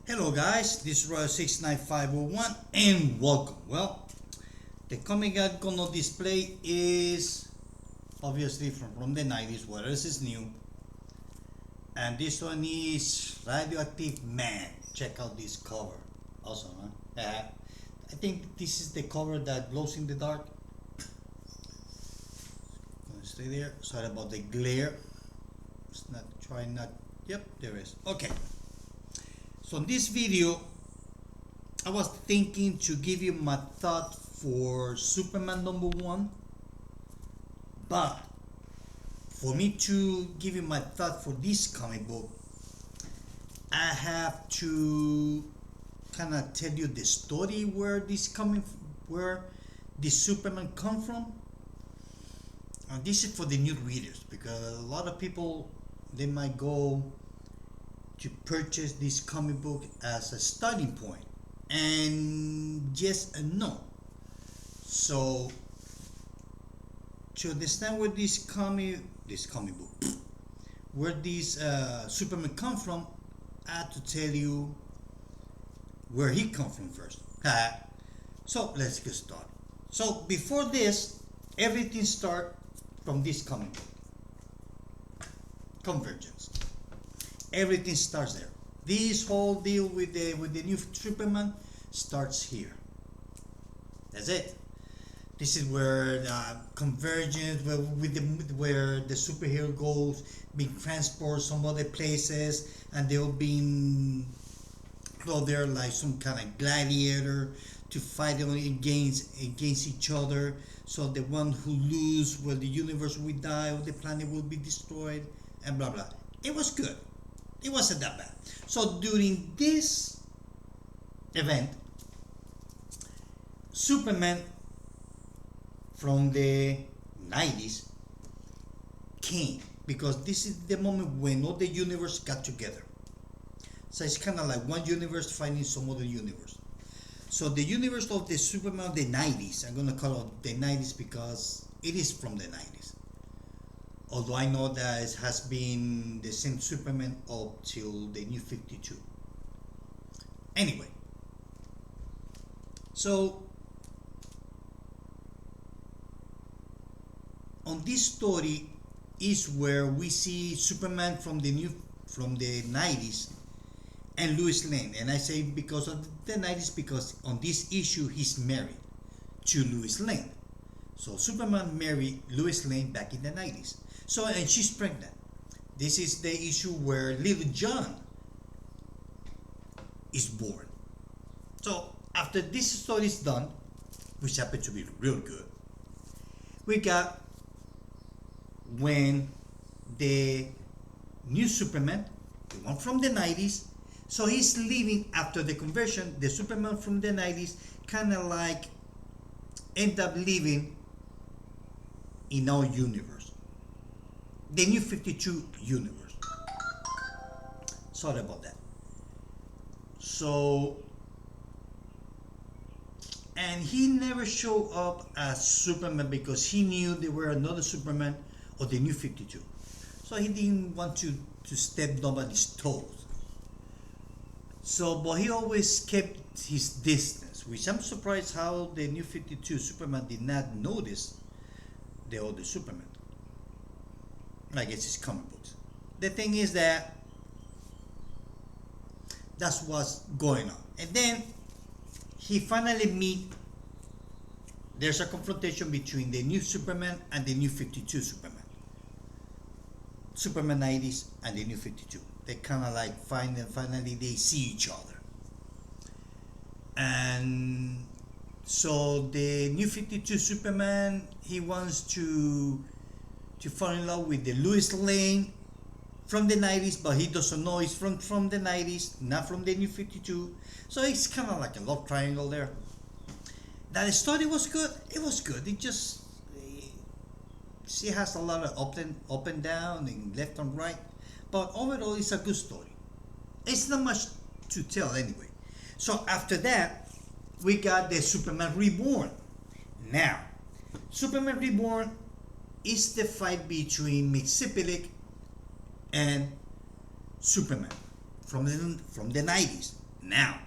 Hello guys, this is Royal69501 and welcome. Well, the comic I'm gonna display is obviously from the 90s, what else is new? And this one is Radioactive Man. Check out this cover. Awesome, huh? I think this is the cover that glows in the dark. Gonna stay there. Sorry about the glare. It's not trying not. Yep, there is. Okay. So in this video, I was thinking to give you my thought for Superman #1, but for me to give you my thought for this comic book, I have to kind of tell you the story where this Superman come from. This is for the new readers because a lot of people they might go to purchase this comic book as a starting point, and yes and no. So to understand where this comic book, where this Superman come from, I have to tell you where he come from first. So let's get started. So before this, everything start from this comic book, Convergence. Everything starts there. This whole deal with the new Superman starts here. That's it. This is where convergence, where the superhero goes, being transported some other places, and they'll be thrown there like some kind of gladiator to fight against each other. So the one who lose, well, the universe will die or the planet will be destroyed, and blah blah. It was good. It wasn't that bad. So during this event, Superman from the 90s came because this is the moment when all the universe got together. So it's kind of like one universe fighting some other universe. So the universe of the Superman of the 90s, I'm going to call it the 90s because it is from the 90s. Although I know that it has been the same Superman up till the new 52. Anyway, so on this story is where we see Superman from the 90s and Lois Lane. And I say because of the 90s because on this issue he's married to Lois Lane. So Superman married Lois Lane back in the 90s. So, and she's pregnant. This is the issue where little John is born. So after this story is done, which happened to be real good, we got when the new Superman, the one from the 90s, so he's living after the conversion, the Superman from the 90s kind of like end up living in our universe, the new 52 universe. Sorry about that. So, and he never showed up as Superman because he knew there were another Superman of the new 52. So he didn't want to step nobody's toes. So, but he always kept his distance, which I'm surprised how the new 52 Superman did not notice the older Superman. I guess it's comic books. The thing is that that's what's going on. And then he finally meet. There's a confrontation between the new Superman and the new 52 Superman. Superman 90s and the new 52. They kind of like finally they see each other. And so the new 52 Superman, he wants to fall in love with the Lois Lane from the 90s, but he doesn't know it's from the 90s, not from the new 52. So it's kind of like a love triangle there. That story was good. It was good. It just she has a lot of up and down and left and right, but overall it's a good story. It's not much to tell anyway. So after that, we got the Superman Reborn. Now, Superman Reborn is the fight between Mxyzptlk and Superman from the 90s. Now,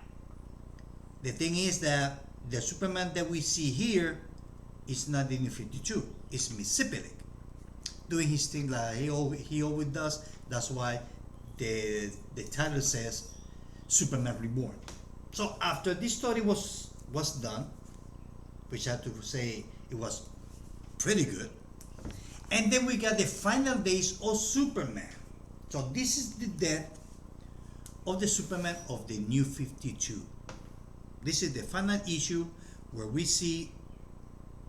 the thing is that the Superman that we see here is not the New 52. It's Mississippi, doing his thing like he always does. That's why the title says Superman Reborn. So after this story was done, which I have to say it was pretty good, and then we got the final days of Superman. So this is the death of the Superman of the New 52. This is the final issue where we see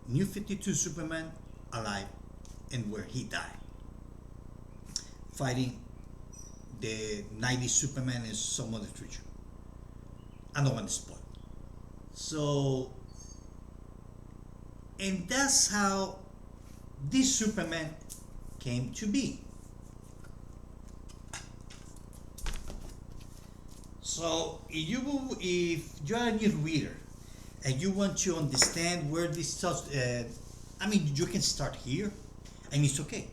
New 52 Superman alive and where he died, fighting the 90s Superman and some other creature. I don't want to spoil. So, and that's how this Superman came to be. So if you're a new reader and you want to understand where this starts, I mean, you can start here, and it's okay.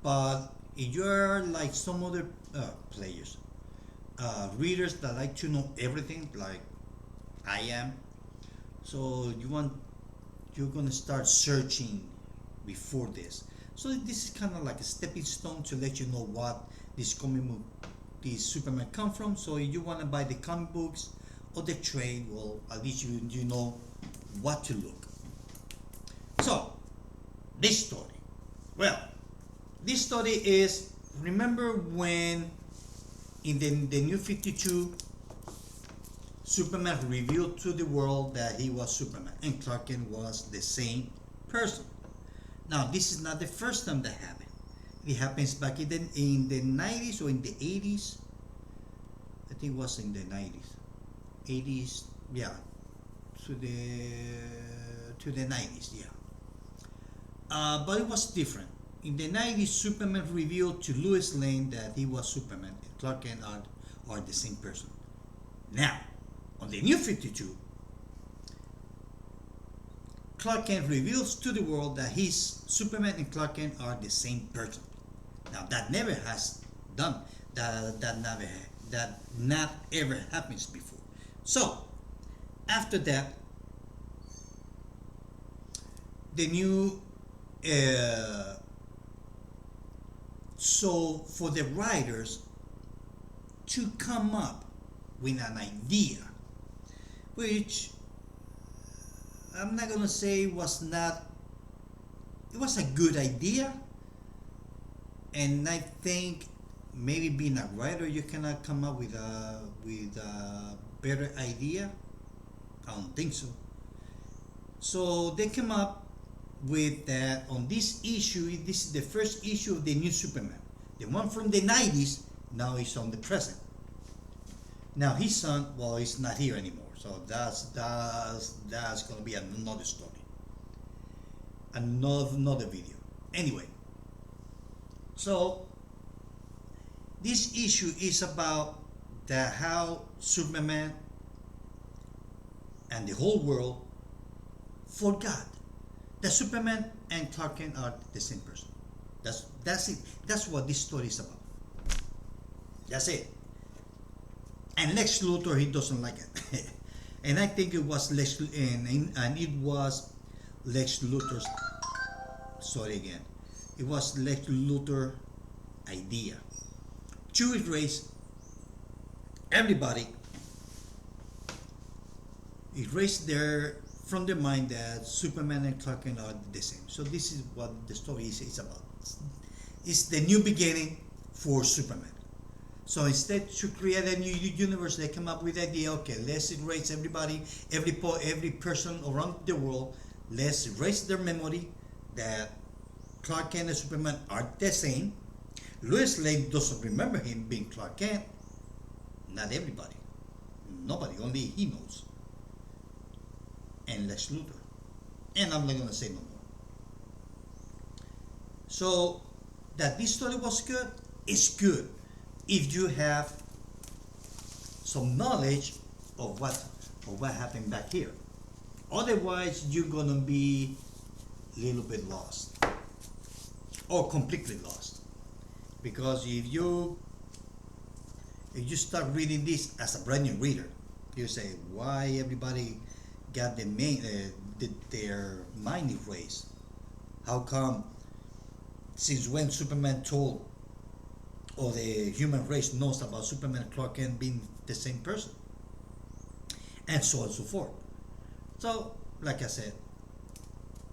But if you're like some other players, readers that like to know everything, like I am, so you're gonna start searching before this. So this is kind of like a stepping stone to let you know what this comic book, this Superman come from. So if you want to buy the comic books or the trade, well, at least you know what to look. So this story, well, this story is, remember when in the New 52 Superman revealed to the world that he was Superman and Clark Kent was the same person. Now this is not the first time that happened. It happens back in the 90s or in the 80s. I think it was in the 90s. 80s, yeah. To the 90s, yeah. But it was different. In the 90s, Superman revealed to Lois Lane that he was Superman and Clark Kent are the same person. Now, on the New 52, Clark Kent reveals to the world that he's Superman and Clark Kent are the same person. Now that never has done that not ever happens before. So after that, the new so for the writers to come up with an idea, which I'm not gonna say was not, it was a good idea, and I think maybe being a writer you cannot come up with a better idea. I don't think so. So they came up with that on this issue. This is the first issue of the new Superman. The one from the 90s now is on the present. Now his son, well, he's not here anymore. So that's gonna be another story, another video. Anyway, so this issue is about how Superman and the whole world forgot that Superman and Clark Kent are the same person. That's it. That's what this story is about. That's it. And Lex Luthor, he doesn't like it. And I think it was Lex, and it was Lex Luthor's. Sorry again. It was Lex Luthor's idea to erase everybody, erase from their mind that Superman and Clark Kent are the same. So this is what the story is about. It's the new beginning for Superman. So instead to create a new universe, they come up with the idea, okay, let's erase everybody, every person around the world, let's erase their memory that Clark Kent and Superman are the same. Lois Lane doesn't remember him being Clark Kent. Not everybody. Nobody, only he knows. And Lex Luthor. And I'm not going to say no more. So, that this story was good, it's good if you have some knowledge of what happened back here. Otherwise, you're going to be a little bit lost. Or completely lost. Because if you start reading this as a brand new reader, You say, why everybody got their mind erased? How come? Since when Superman told, or the human race knows about Superman and Clark Kent being the same person, and so on and so forth. So, like I said,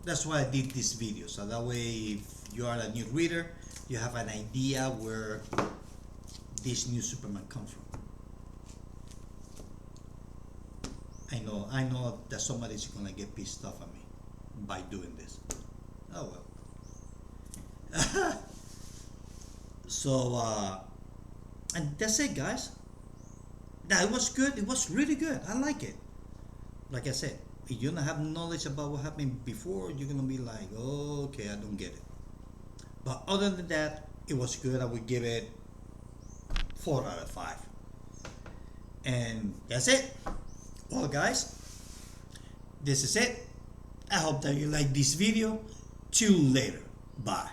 that's why I did this video. So that way, if you are a new reader, you have an idea where this new Superman comes from. I know that somebody's gonna get pissed off at me by doing this. Oh well. So, and that's it, guys. That was good. It was really good. I like it. Like I said, if you don't have knowledge about what happened before, you're gonna be like, oh, okay, I don't get it. But other than that, it was good. I would give it 4 out of 5. And that's it. Well, guys, this is it. I hope that you like this video. Till later. Bye.